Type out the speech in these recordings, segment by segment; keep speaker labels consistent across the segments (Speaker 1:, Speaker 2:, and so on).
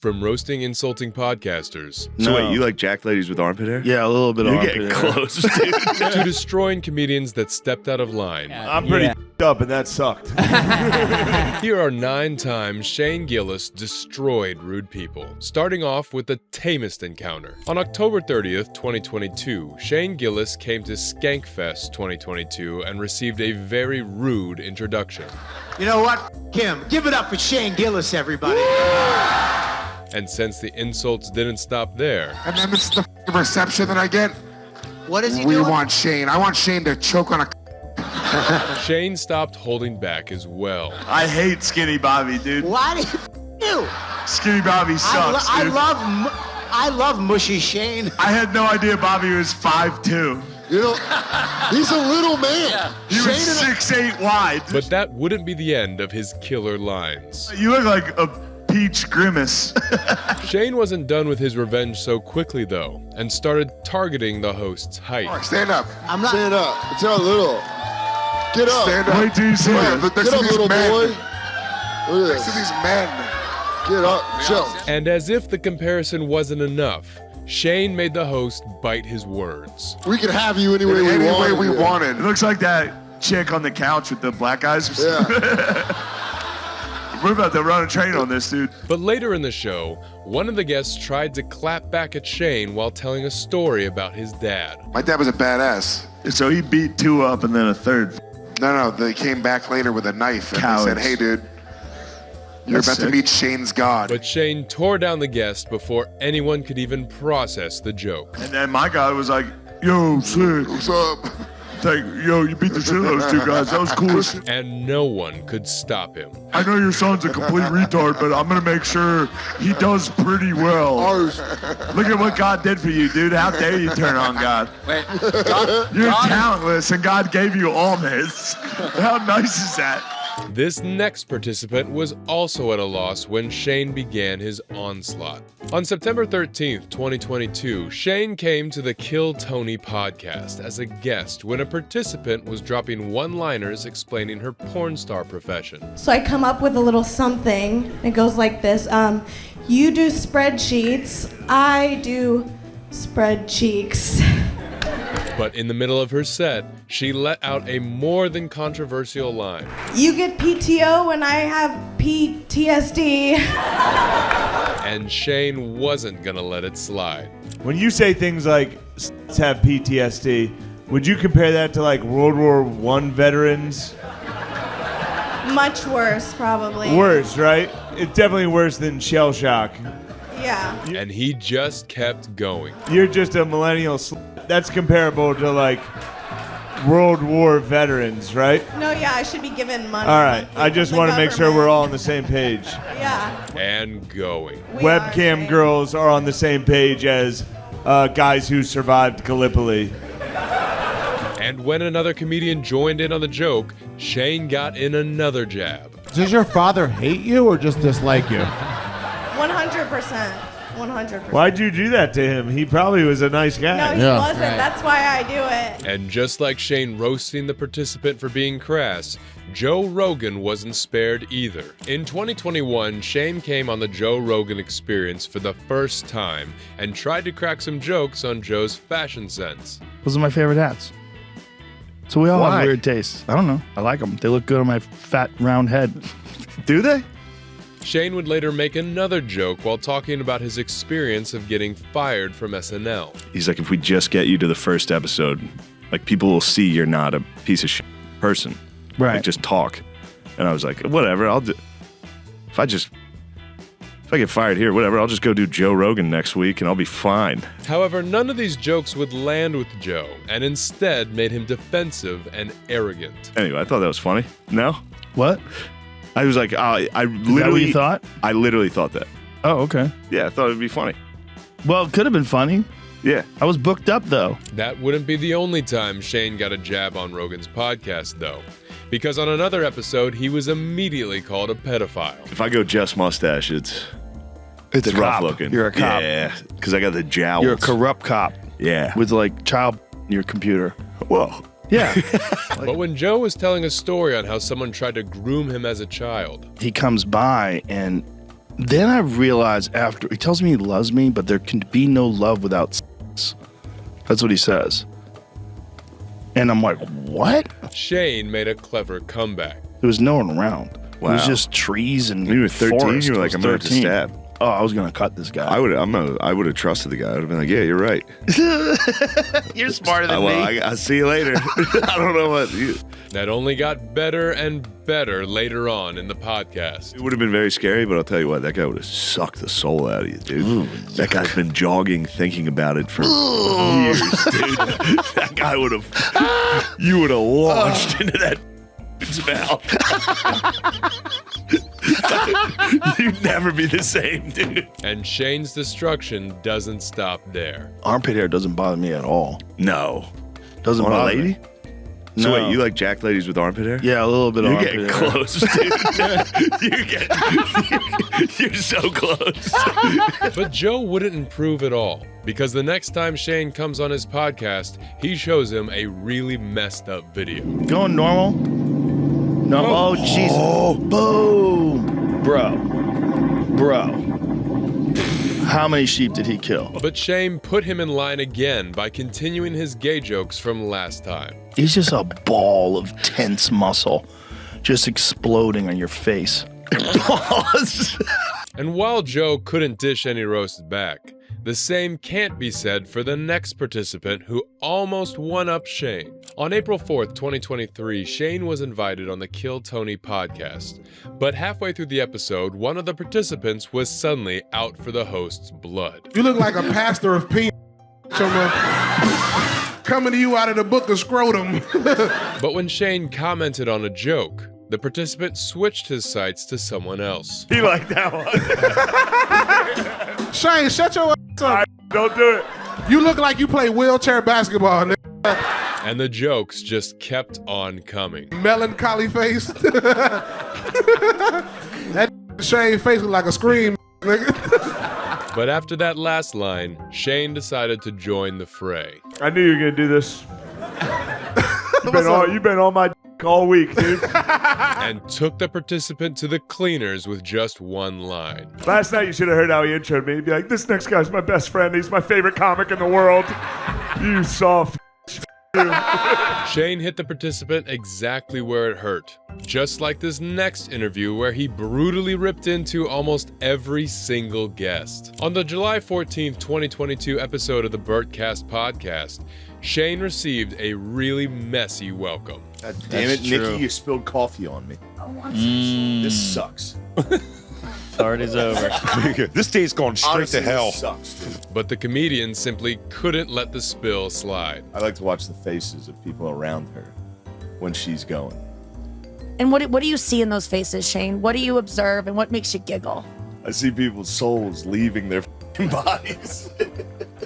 Speaker 1: From roasting insulting podcasters
Speaker 2: So wait, you like jack ladies with armpit hair?
Speaker 3: Yeah, a little bit of
Speaker 2: You're
Speaker 3: armpit
Speaker 2: getting
Speaker 3: hair.
Speaker 2: close, dude.
Speaker 1: to destroying comedians that stepped out of line.
Speaker 4: I'm pretty up, and that sucked.
Speaker 1: Here are 9 times Shane Gillis destroyed rude people, starting off with the tamest encounter. On October 30th, 2022, Shane Gillis came to Skankfest 2022 and received a very rude introduction.
Speaker 5: You know what? Kim, give it up for Shane Gillis, everybody.
Speaker 1: And since the insults didn't stop there,
Speaker 6: And then this is the reception that I get.
Speaker 5: What is he
Speaker 6: We
Speaker 5: doing?
Speaker 6: want Shane. I want Shane to choke on a.
Speaker 1: Shane stopped holding back as well.
Speaker 2: I hate Skinny Bobby, dude.
Speaker 5: Why do you?
Speaker 2: Skinny Bobby sucks, dude.
Speaker 5: I love mushy Shane.
Speaker 2: I had no idea Bobby was 5'2".
Speaker 3: You know, he's a little man.
Speaker 2: He was 6'8" wide.
Speaker 1: But that wouldn't be the end of his killer lines.
Speaker 2: You look like a peach grimace.
Speaker 1: Shane wasn't done with his revenge so quickly, though, and started targeting the host's height.
Speaker 6: Stand up.
Speaker 5: I'm not.
Speaker 3: Stand up. It's our little. Get up.
Speaker 6: Stand up.
Speaker 2: Wait till you see
Speaker 6: Come on,
Speaker 2: it.
Speaker 6: look
Speaker 3: Get
Speaker 6: next to
Speaker 3: up,
Speaker 6: these
Speaker 3: little
Speaker 6: men.
Speaker 3: boy. Look at
Speaker 6: Next to
Speaker 3: this.
Speaker 6: these men.
Speaker 3: Get up. Chill.
Speaker 1: And as if the comparison wasn't enough, Shane made the host bite his words.
Speaker 3: We can have you any way we
Speaker 6: Any
Speaker 3: want.
Speaker 6: way we wanted.
Speaker 2: It looks like that chick on the couch with the black eyes.
Speaker 3: Yeah.
Speaker 2: We're about to run a train on this, dude.
Speaker 1: But later in the show, one of the guests tried to clap back at Shane while telling a story about his dad.
Speaker 6: My dad was a badass.
Speaker 2: So he beat 2 up and then a third.
Speaker 6: No, they came back later with a knife and
Speaker 2: Cowards.
Speaker 6: they said, "Hey, dude, you're
Speaker 2: That's
Speaker 6: about to
Speaker 2: sick.
Speaker 6: meet Shane's God."
Speaker 1: But Shane tore down the guest before anyone could even process the joke.
Speaker 2: And then my guy was like, yo, sick.
Speaker 6: What's up?
Speaker 2: Yo, you beat the shit out of those 2 guys. That was cool.
Speaker 1: And no one could stop him.
Speaker 2: I know your son's a complete retard, but I'm going to make sure he does pretty well. Look at what God did for you, dude. How dare you turn on God?
Speaker 7: Wait,
Speaker 2: You're talentless, and God gave you all this. How nice is that?
Speaker 1: This next participant was also at a loss when Shane began his onslaught. On September 13th, 2022, Shane came to the Kill Tony podcast as a guest when a participant was dropping one-liners explaining her porn star profession.
Speaker 8: So I come up with a little something. It goes like this. You do spreadsheets. I do spread cheeks.
Speaker 1: But in the middle of her set, she let out a more than controversial line.
Speaker 8: You get PTO and I have PTSD.
Speaker 1: And Shane wasn't gonna let it slide.
Speaker 4: When you say things like "s**s have PTSD," would you compare that to like World War I veterans?
Speaker 8: Much worse, probably.
Speaker 4: Worse, right? It's definitely worse than shell shock.
Speaker 8: Yeah.
Speaker 1: And he just kept going.
Speaker 4: You're just a millennial. That's comparable to like World War veterans, right?
Speaker 8: No, yeah, I should be given money.
Speaker 4: All right. I just
Speaker 8: from the
Speaker 4: want to make sure
Speaker 8: government.
Speaker 4: we're all on the same page.
Speaker 8: Yeah.
Speaker 1: And going.
Speaker 8: We are,
Speaker 4: Webcam
Speaker 8: Shane.
Speaker 4: girls are on the same page as guys who survived Gallipoli.
Speaker 1: And when another comedian joined in on the joke, Shane got in another jab.
Speaker 9: Does your father hate you or just dislike you?
Speaker 8: 100%. 100%.
Speaker 4: Why'd you do that to him? He probably was a nice
Speaker 8: No,
Speaker 4: guy.
Speaker 8: he
Speaker 9: Yeah.
Speaker 8: wasn't.
Speaker 7: Right.
Speaker 8: That's why I do it.
Speaker 1: And just like Shane roasting the participant for being crass, Joe Rogan wasn't spared either. In 2021, Shane came on the Joe Rogan Experience for the first time and tried to crack some jokes on Joe's fashion sense.
Speaker 3: Those are my favorite hats. So we all
Speaker 2: Why?
Speaker 3: have weird tastes. I don't know. I like them. They look good on my fat, round head.
Speaker 2: Do they?
Speaker 1: Shane would later make another joke while talking about his experience of getting fired from SNL.
Speaker 2: He's like, if we just get you to the first episode, like people will see you're not a piece of shit person.
Speaker 3: Right.
Speaker 2: Like just talk. And I was like, whatever, I'll do. If I get fired here, whatever, I'll just go do Joe Rogan next week and I'll be fine.
Speaker 1: However, none of these jokes would land with Joe, and instead made him defensive and arrogant.
Speaker 2: Anyway, I thought that was funny. No?
Speaker 3: What?
Speaker 2: I was like, I
Speaker 3: Is that what
Speaker 2: literally
Speaker 3: you thought?
Speaker 2: I literally thought that.
Speaker 3: Oh, okay.
Speaker 2: Yeah, I thought it'd be funny.
Speaker 3: Well, it could have been funny.
Speaker 2: Yeah.
Speaker 3: I was booked up, though.
Speaker 1: That wouldn't be the only time Shane got a jab on Rogan's podcast, though. Because on another episode, he was immediately called a pedophile.
Speaker 2: If I go just mustache, it's
Speaker 3: It's a
Speaker 2: rough
Speaker 3: cop.
Speaker 2: looking.
Speaker 3: You're a cop.
Speaker 2: Yeah, because I got the jowls.
Speaker 3: You're a corrupt cop
Speaker 2: Yeah.
Speaker 3: with like child in your computer.
Speaker 2: Whoa.
Speaker 3: Yeah.
Speaker 1: But when Joe was telling a story on how someone tried to groom him as a child,
Speaker 3: He comes by and Then I realized after, he tells me he loves me, but there can be no love without sex. That's what he says. And I'm like, what?
Speaker 1: Shane made a clever comeback.
Speaker 3: There was no one around.
Speaker 2: Wow.
Speaker 3: It was just trees and
Speaker 2: When you were 13,
Speaker 3: forest.
Speaker 2: you were
Speaker 3: I
Speaker 2: like,
Speaker 3: was
Speaker 2: I'm going to
Speaker 3: 13.
Speaker 2: stab.
Speaker 3: Oh, I was gonna cut this guy.
Speaker 2: I would have trusted the guy. I would have been like, yeah, you're right.
Speaker 3: You're smarter than me.
Speaker 2: I'll see you later. I don't know what.
Speaker 1: That only got better and better later on in the podcast.
Speaker 2: It would have been very scary, but I'll tell you what, that guy would have sucked the soul out of you, dude. That guy's been jogging, thinking about it for years, dude. That guy would have, you would have launched into that mouth. You'd never be the same, dude.
Speaker 1: And Shane's destruction doesn't stop there.
Speaker 3: Armpit hair doesn't bother me at all.
Speaker 2: No.
Speaker 3: Doesn't
Speaker 2: On a
Speaker 3: bother
Speaker 2: lady?
Speaker 3: me.
Speaker 2: So
Speaker 3: No.
Speaker 2: wait, you like jack ladies with armpit hair?
Speaker 3: Yeah, a little bit of
Speaker 2: You're
Speaker 3: armpit
Speaker 2: getting
Speaker 3: hair.
Speaker 2: close, dude. You're so close.
Speaker 1: But Joe wouldn't improve at all, because the next time Shane comes on his podcast, he shows him a really messed up video.
Speaker 3: Going normal? No. Oh, Jesus. Boom. Bro. How many sheep did he kill?
Speaker 1: But Shane put him in line again by continuing his gay jokes from last time.
Speaker 3: He's just a ball of tense muscle just exploding on your face.
Speaker 1: And while Joe couldn't dish any roast back, the same can't be said for the next participant who almost one-upped Shane. On April 4th, 2023, Shane was invited on the Kill Tony podcast. But halfway through the episode, one of the participants was suddenly out for the host's blood.
Speaker 7: You look like a pastor of penis. Coming to you out of the book of scrotum.
Speaker 1: But when Shane commented on a joke, the participant switched his sights to someone else.
Speaker 2: He liked that one.
Speaker 7: Shane, shut your ass up.
Speaker 2: Don't do it.
Speaker 7: You look like you play wheelchair basketball, nigga.
Speaker 1: And the jokes just kept on coming.
Speaker 7: Melancholy face. That Shane face look like a scream, nigga.
Speaker 1: But after that last line, Shane decided to join the fray.
Speaker 4: I knew you were gonna do this. You've been on my dick all week, dude.
Speaker 1: And took the participant to the cleaners with just one line.
Speaker 4: Last night you should have heard how he introed me. He'd be like, "This next guy's my best friend. He's my favorite comic in the world." You soft.
Speaker 1: Shane hit the participant exactly where it hurt. Just like this next interview where he brutally ripped into almost every single guest. On the July 14th, 2022 episode of the Bertcast podcast, Shane received a really messy welcome.
Speaker 2: God damn it, Nikki, you spilled coffee on me. This sucks.
Speaker 10: Party's over.
Speaker 2: This day's gone straight
Speaker 10: Honestly,
Speaker 2: to hell.
Speaker 10: this
Speaker 2: Sucks, dude.
Speaker 1: But the comedian simply couldn't let the spill slide.
Speaker 2: I like to watch the faces of people around her when she's going.
Speaker 11: And what do you see in those faces, Shane? What do you observe and what makes you giggle?
Speaker 2: I see people's souls leaving their bodies.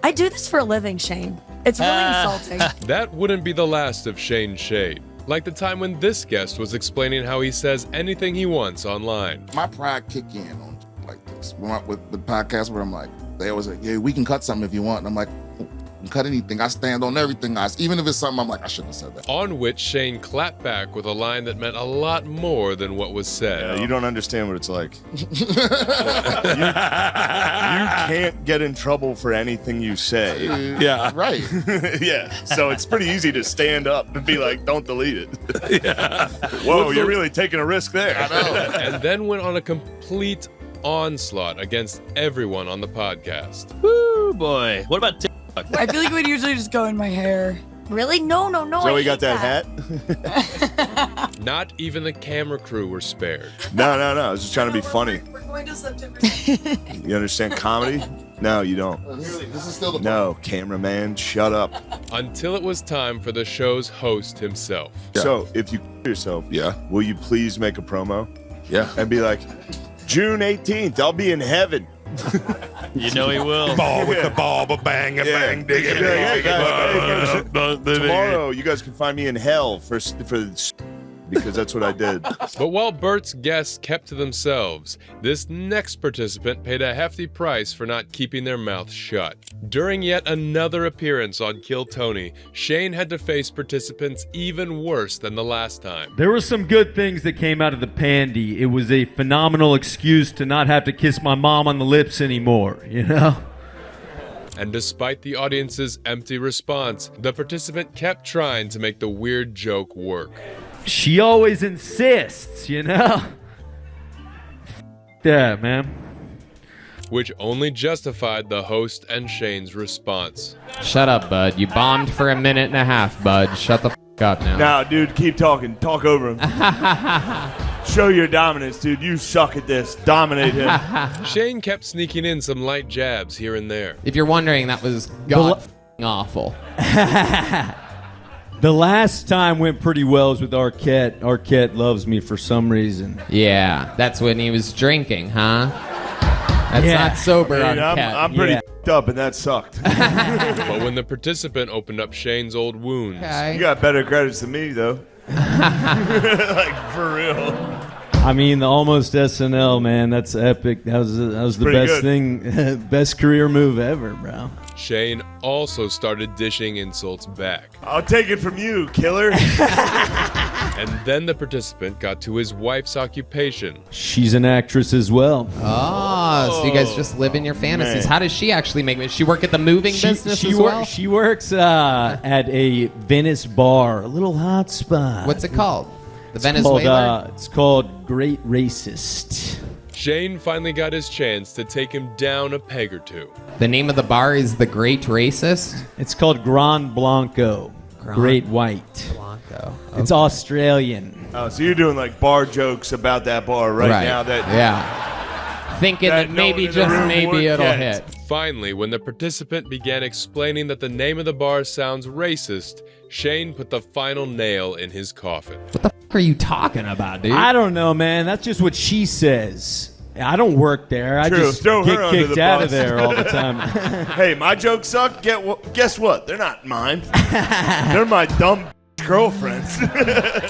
Speaker 11: I do this for a living, Shane. It's really insulting.
Speaker 1: That wouldn't be the last of Shane's shade. Like the time when this guest was explaining how he says anything he wants online.
Speaker 12: My pride kick in on like this. With the podcast where I'm like, they always like, yeah, we can cut something if you want. And I'm like, you can cut anything. I stand on everything, guys. Even if it's something I'm like, I shouldn't have said that.
Speaker 1: On which Shane clapped back with a line that meant a lot more than what was said.
Speaker 2: You don't understand what it's like. You can't get in trouble for anything you say.
Speaker 12: Yeah. Right.
Speaker 2: Yeah. So it's pretty easy to stand up and be like, don't delete it. Yeah. Whoa, you're really taking a risk there.
Speaker 12: I know.
Speaker 1: And then went on a complete onslaught against everyone on the podcast.
Speaker 10: Woo, boy. What about TikTok?
Speaker 11: I feel like we'd usually just go in my hair. Really? No.
Speaker 2: So
Speaker 11: I
Speaker 2: we got
Speaker 11: hate
Speaker 2: that hat?
Speaker 1: Not even the camera crew were spared.
Speaker 2: No. I was just trying to be funny.
Speaker 11: We're going to September.
Speaker 2: You understand comedy? No, you don't.
Speaker 12: This is still the
Speaker 2: No, cameraman, shut up.
Speaker 1: Until it was time for the show's host himself.
Speaker 2: So if you yourself, will you please make a promo?
Speaker 12: Yeah.
Speaker 2: And be like, June 18th, I'll be in heaven.
Speaker 10: You know he will.
Speaker 2: Ball with the ball, bang, bang, dig it. Tomorrow, you guys can find me in hell for because that's what I did.
Speaker 1: But while Bert's guests kept to themselves, this next participant paid a hefty price for not keeping their mouth shut. During yet another appearance on Kill Tony, Shane had to face participants even worse than the last time.
Speaker 13: There were some good things that came out of the pandy. It was a phenomenal excuse to not have to kiss my mom on the lips anymore, you know?
Speaker 1: And despite the audience's empty response, the participant kept trying to make the weird joke work.
Speaker 13: She always insists, you know? Yeah, man.
Speaker 1: Which only justified the host and Shane's response.
Speaker 14: Shut up, bud. You bombed for a minute and a half, bud. Shut the up now.
Speaker 4: Now, dude, keep talking. Talk over him. Show your dominance, dude. You suck at this. Dominate him.
Speaker 1: Shane kept sneaking in some light jabs here and there.
Speaker 14: If you're wondering, that was god awful.
Speaker 13: The last time went pretty well with Arquette. Arquette loves me for some reason.
Speaker 14: Yeah, that's when he was drinking, huh? That's not sober,
Speaker 4: Dude,
Speaker 14: Arquette.
Speaker 4: I'm pretty up, and that sucked.
Speaker 1: But when the participant opened up Shane's old wounds...
Speaker 4: You got better credits than me, though. Like, for real.
Speaker 13: I mean, the almost SNL, man, that's epic. That was the
Speaker 4: Pretty
Speaker 13: best
Speaker 4: good.
Speaker 13: thing, best career move ever, bro.
Speaker 1: Shane also started dishing insults back.
Speaker 4: I'll take it from you, killer.
Speaker 1: And then the participant got to his wife's occupation.
Speaker 13: She's an actress as well.
Speaker 14: Oh, so you guys just live in your fantasies.
Speaker 13: Man.
Speaker 14: How does she actually make it? She work at the moving business as well?
Speaker 13: She works at a Venice bar, a little hot spot.
Speaker 14: What's it called? The Venezuela?
Speaker 13: It's called Great Racist.
Speaker 1: Shane finally got his chance to take him down a peg or two.
Speaker 14: The name of the bar is The Great Racist?
Speaker 13: It's called Grand Blanco. Great White.
Speaker 14: Blanco.
Speaker 13: It's Australian.
Speaker 4: Oh, so you're doing like bar jokes about that bar right now.
Speaker 14: Thinking that maybe, just maybe it'll hit.
Speaker 1: Finally, when the participant began explaining that the name of the bar sounds racist, Shane put the final nail in his coffin.
Speaker 14: What the f*** are you talking about, dude?
Speaker 13: I don't know, man. That's just what she says. I don't work there. I
Speaker 4: True.
Speaker 13: just
Speaker 4: Throw her
Speaker 13: get
Speaker 4: under
Speaker 13: kicked
Speaker 4: the
Speaker 13: out
Speaker 4: bus.
Speaker 13: of there all the time.
Speaker 4: Hey, my jokes suck. Guess what? They're not mine. They're my dumb girlfriends.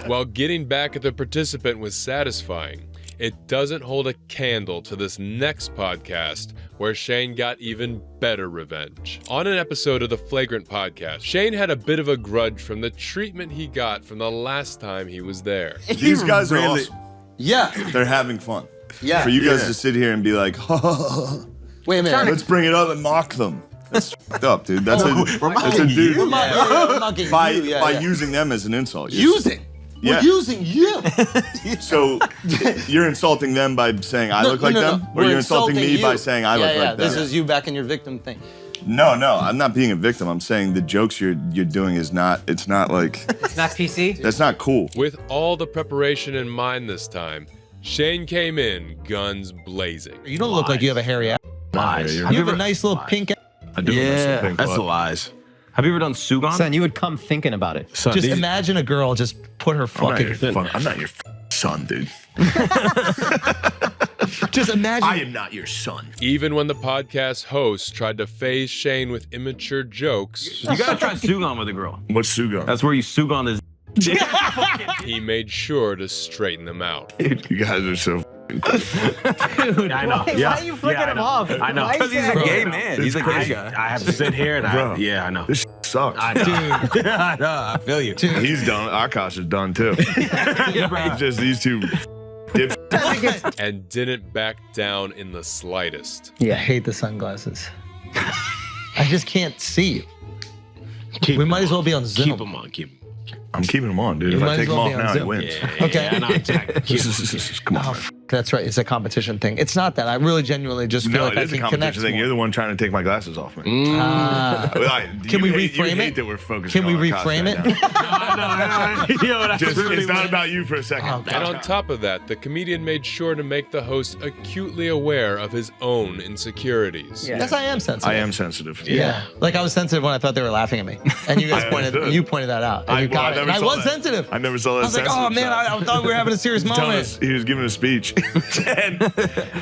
Speaker 1: While getting back at the participant was satisfying, it doesn't hold a candle to this next podcast where Shane got even better revenge. On an episode of the Flagrant podcast, Shane had a bit of a grudge from the treatment he got from the last time he was there.
Speaker 2: These guys are awesome.
Speaker 15: Yeah.
Speaker 2: They're having fun.
Speaker 15: Yeah.
Speaker 2: For you guys to sit here and be like,
Speaker 15: wait a minute.
Speaker 2: Let's bring it up and mock them. That's fucked up, dude. That's a dude.
Speaker 15: We're mocking you.
Speaker 2: By using them as an insult.
Speaker 15: Using?
Speaker 2: Yeah.
Speaker 15: We're using you.
Speaker 2: So you're insulting them by saying I look like them? Or you're insulting me by saying I look like them?
Speaker 15: This is you back in your victim thing.
Speaker 2: No, I'm not being a victim. I'm saying the jokes you're doing is not, it's not like...
Speaker 16: It's not PC?
Speaker 2: That's not cool.
Speaker 1: With all the preparation in mind this time, Shane came in guns blazing.
Speaker 15: You don't look like you have a hairy ass.
Speaker 17: Lies.
Speaker 15: You have a nice little pink ass.
Speaker 17: I do. Yeah, that's the lies. Have you ever done Sugon?
Speaker 16: Son, you would come thinking about it.
Speaker 17: Son,
Speaker 15: Just imagine a girl just put her fucking...
Speaker 2: I'm not your son, dude.
Speaker 15: Just imagine...
Speaker 2: I am not your son.
Speaker 1: Even when the podcast host tried to phase Shane with immature jokes,
Speaker 17: You gotta try Sugon with a girl.
Speaker 2: What's Sugon?
Speaker 17: That's where you Sugon this.
Speaker 1: he made sure to straighten them out.
Speaker 2: Dude, you guys are so
Speaker 16: Dude,
Speaker 17: I know.
Speaker 16: why are you flicking him off?
Speaker 17: I know.
Speaker 16: Why
Speaker 17: Because
Speaker 16: you
Speaker 17: he's a
Speaker 16: saying
Speaker 17: gay
Speaker 16: that?
Speaker 17: man. He's a gay guy. I have to sit here and I know.
Speaker 2: This sucks.
Speaker 17: I know. I know. I feel you.
Speaker 2: He's done. Akash is done too. It's just these two dips.
Speaker 1: And didn't back down in the slightest.
Speaker 15: Yeah, I hate the sunglasses. I just can't see you. We might as well be on Zoom.
Speaker 17: Keep them on. Keep them.
Speaker 2: I'm keeping them on, dude.
Speaker 15: You
Speaker 2: If
Speaker 15: might
Speaker 2: I
Speaker 15: as
Speaker 2: take them
Speaker 15: well
Speaker 2: off
Speaker 15: be on
Speaker 2: now, he
Speaker 15: Zoom.
Speaker 2: wins.
Speaker 15: Okay.
Speaker 17: I know exactly.
Speaker 2: Come on.
Speaker 15: Oh, that's right. It's a competition thing. It's not that. I really genuinely just feel
Speaker 2: No,
Speaker 15: like
Speaker 2: it
Speaker 15: I
Speaker 2: is a
Speaker 15: can connect
Speaker 2: competition thing.
Speaker 15: more.
Speaker 2: You're the one trying to take my glasses off me.
Speaker 15: Can we reframe
Speaker 2: you
Speaker 15: it?
Speaker 2: hate that we're focusing
Speaker 15: Can we
Speaker 2: on Akash
Speaker 15: reframe
Speaker 2: right
Speaker 15: it?
Speaker 2: now. It's not about you for a second.
Speaker 15: Oh,
Speaker 1: And on top of that, the comedian made sure to make the host acutely aware of his own insecurities.
Speaker 15: Yes, I am sensitive.
Speaker 2: I am sensitive.
Speaker 15: Yeah. Like I was sensitive when I thought they were laughing at me, and you guys pointed that out. And you got it. And I was sensitive.
Speaker 2: I never saw that.
Speaker 15: I was like, oh man, I thought we were having a serious moment.
Speaker 2: He was giving a speech. And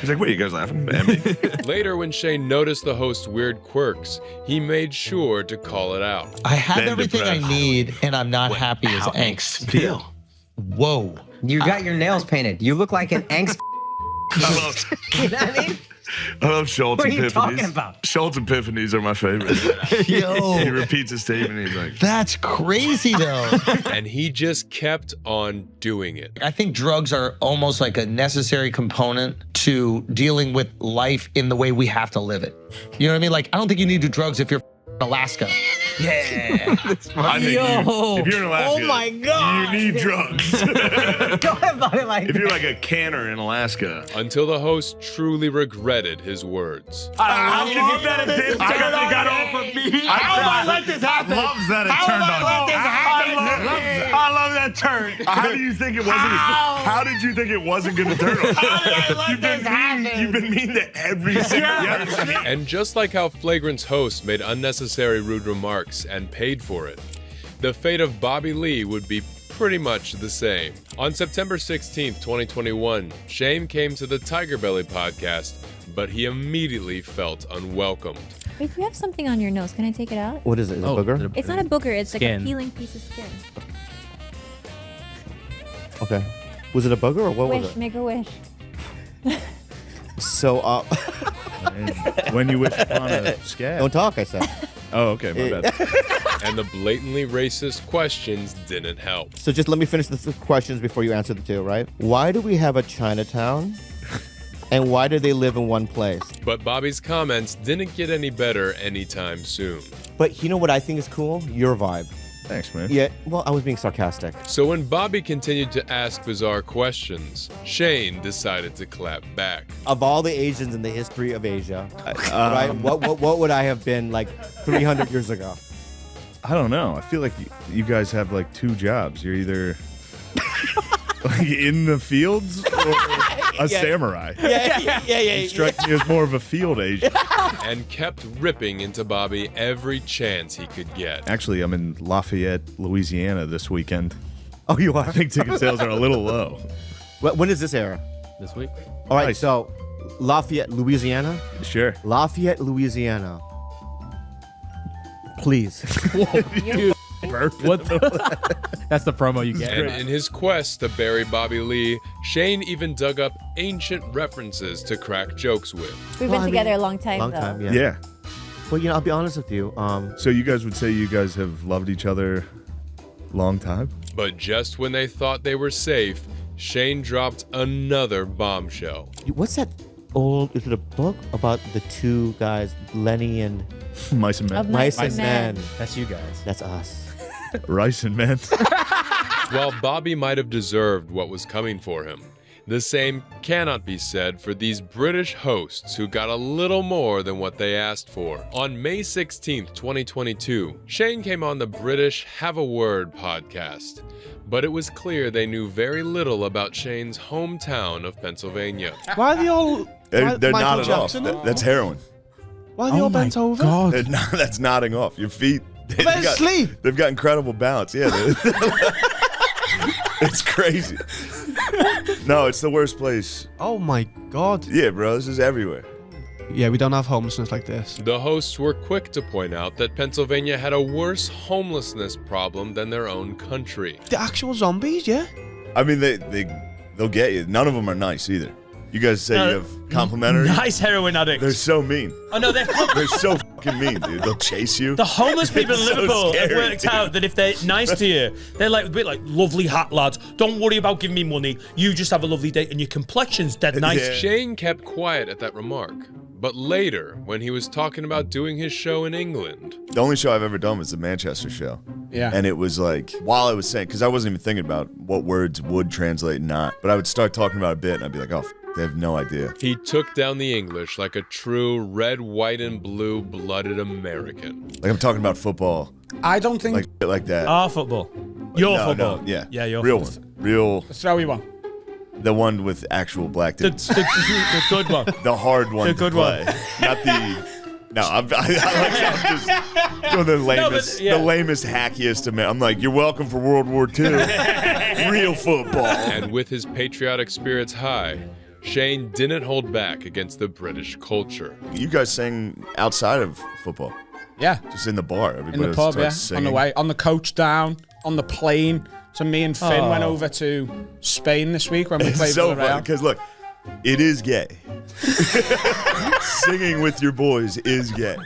Speaker 2: he's like, "What are you guys laughing at me?"
Speaker 1: Later, when Shane noticed the host's weird quirks, he made sure to call it out.
Speaker 15: I have
Speaker 2: Then
Speaker 15: everything
Speaker 2: depressed.
Speaker 15: I need, and I'm not happy as angst.
Speaker 17: Feel.
Speaker 15: Whoa. You got your nails painted. You look like an angst. You know what I mean?
Speaker 2: I love Schultz
Speaker 15: What are you
Speaker 2: epiphanies.
Speaker 15: talking about?
Speaker 2: Schultz epiphanies are my favorite.
Speaker 15: Yo.
Speaker 2: He repeats a statement and he's like,
Speaker 15: That's crazy, though.
Speaker 1: And he just kept on doing it.
Speaker 15: I think drugs are almost like a necessary component to dealing with life in the way we have to live it. You know what I mean? Like, I don't think you need to do drugs if you're Alaska. Yeah.
Speaker 2: I think if you're in Alaska,
Speaker 15: Oh my God.
Speaker 2: you need drugs.
Speaker 15: Go about it like
Speaker 2: If you're like a canner in Alaska.
Speaker 1: Until the host truly regretted his words.
Speaker 2: How can you that it did? I got off of me.
Speaker 17: How did I let this happen?
Speaker 2: Loves that it
Speaker 17: How
Speaker 2: turned
Speaker 17: did I
Speaker 2: on
Speaker 17: let
Speaker 2: you.
Speaker 17: this happen?
Speaker 2: I love that turn. How do you think it wasn't? How did you think it wasn't going to turn on?
Speaker 17: How did I let this happen?
Speaker 2: You've been mean to every single
Speaker 1: And just like how Flagrant's host made unnecessary rude remarks and paid for it, the fate of Bobby Lee would be pretty much the same. On September 16th, 2021, Shane came to the Tiger Belly podcast, but he immediately felt unwelcomed.
Speaker 18: Wait, you have something on your nose. Can I take it out?
Speaker 19: What is it? Is it a booger?
Speaker 18: It's not a booger. It's like a
Speaker 19: Skin.
Speaker 18: peeling piece of skin.
Speaker 19: Okay. Was it a booger or what was
Speaker 18: Wish,
Speaker 19: it?
Speaker 18: make a wish.
Speaker 19: So,
Speaker 3: When you wish upon a scab.
Speaker 19: Don't talk, I said.
Speaker 3: Oh, okay, my bad.
Speaker 1: And the blatantly racist questions didn't help.
Speaker 19: So just let me finish the questions before you answer the two, right? Why do we have a Chinatown? And why do they live in one place?
Speaker 1: But Bobby's comments didn't get any better anytime soon.
Speaker 19: But you know what I think is cool? Your vibe.
Speaker 3: Thanks, man.
Speaker 19: Yeah, well, I was being sarcastic.
Speaker 1: So when Bobby continued to ask bizarre questions, Shane decided to clap back.
Speaker 19: Of all the Asians in the history of Asia, right? What would I have been like 300 years ago?
Speaker 3: I don't know. I feel like you guys have like two jobs. You're either like in the fields or a samurai.
Speaker 19: Yeah.
Speaker 3: You strike me as more of a field Asian.
Speaker 1: And kept ripping into Bobby every chance he could get.
Speaker 3: Actually, I'm in Lafayette, Louisiana this weekend.
Speaker 19: Oh, you are?
Speaker 3: I think ticket sales are a little low.
Speaker 19: When is this era?
Speaker 10: This week.
Speaker 19: All right, so Lafayette, Louisiana?
Speaker 3: Sure.
Speaker 19: Lafayette, Louisiana. Please.
Speaker 20: What That's the promo you get.
Speaker 1: And in his quest to bury Bobby Lee, Shane even dug up ancient references to crack jokes with.
Speaker 18: We've been together a long time,
Speaker 19: Long
Speaker 18: though.
Speaker 19: time, yeah.
Speaker 3: Yeah.
Speaker 19: Well, you know, I'll be honest with you.
Speaker 3: So you guys would say you guys have loved each other long time?
Speaker 1: But just when they thought they were safe, Shane dropped another bombshell.
Speaker 19: What's that old, is it a book about the two guys, Lenny and...
Speaker 3: Mice and Men.
Speaker 18: Of
Speaker 19: Mice and Men.
Speaker 20: That's you guys.
Speaker 19: That's us.
Speaker 3: Rice and Men.
Speaker 1: While Bobby might have deserved what was coming for him, the same cannot be said for these British hosts who got a little more than what they asked for. On May 16th, 2022, Shane came on the British Have a Word podcast, but it was clear they knew very little about Shane's hometown of Pennsylvania.
Speaker 7: Why are they all?
Speaker 2: They're
Speaker 7: Michael
Speaker 2: nodding off.
Speaker 7: Jackson?
Speaker 2: That's heroin.
Speaker 7: Why are they all bent over?
Speaker 2: That's nodding off. Your feet.
Speaker 7: They're asleep.
Speaker 2: They've got incredible balance. Yeah. It's crazy. No, it's the worst place.
Speaker 7: Oh my God.
Speaker 2: Yeah, bro. This is everywhere.
Speaker 7: Yeah, we don't have homelessness like this.
Speaker 1: The hosts were quick to point out that Pennsylvania had a worse homelessness problem than their own country.
Speaker 7: The actual zombies, yeah.
Speaker 2: I mean, they'll get you. None of them are nice either. You guys say you have complimentary.
Speaker 10: Nice heroin addicts.
Speaker 2: They're so mean.
Speaker 10: Oh no, they're
Speaker 2: so fucking mean, dude. They'll chase you.
Speaker 10: The homeless people in
Speaker 2: It's so
Speaker 10: Liverpool have
Speaker 2: scary,
Speaker 10: worked
Speaker 2: dude.
Speaker 10: out that if they're nice to you, they're like a bit like lovely hat lads. Don't worry about giving me money. You just have a lovely day, and your complexion's dead nice.
Speaker 1: Shane kept quiet at that remark, but later, when he was talking about doing his show in England,
Speaker 2: The only show I've ever done was the Manchester show.
Speaker 7: Yeah.
Speaker 2: And it was like, while I was saying, because I wasn't even thinking about what words would translate and not, but I would start talking about a bit and I'd be like, oh, they have no idea.
Speaker 1: he took down the English like a true red, white, and blue-blooded American.
Speaker 2: Like I'm talking about football.
Speaker 7: I don't think.
Speaker 2: Like shit like that.
Speaker 10: Our football. Your
Speaker 2: No,
Speaker 10: football.
Speaker 2: no, yeah.
Speaker 10: Yeah, your
Speaker 2: Real
Speaker 10: football.
Speaker 2: one. Real.
Speaker 7: Sorry, one.
Speaker 2: The one with actual black dudes.
Speaker 10: The good one.
Speaker 2: The hard one.
Speaker 10: The
Speaker 2: to
Speaker 10: good
Speaker 2: play.
Speaker 10: one.
Speaker 2: Not the. No, I'm just doing the lamest, the lamest, hackiest. I'm like, you're welcome for World War II. Real football.
Speaker 1: And with his patriotic spirits high, Shane didn't hold back against the British culture.
Speaker 2: You guys sang outside of football.
Speaker 7: Yeah.
Speaker 2: Just in the bar. Everybody
Speaker 7: In the pub,
Speaker 2: starts
Speaker 7: yeah.
Speaker 2: singing.
Speaker 7: On the way, on the coach down, on the plane,
Speaker 21: So me and Finn went over to Spain this week when we played
Speaker 2: so
Speaker 21: for the Real.
Speaker 2: fun because look, it is gay. Singing with your boys is gay.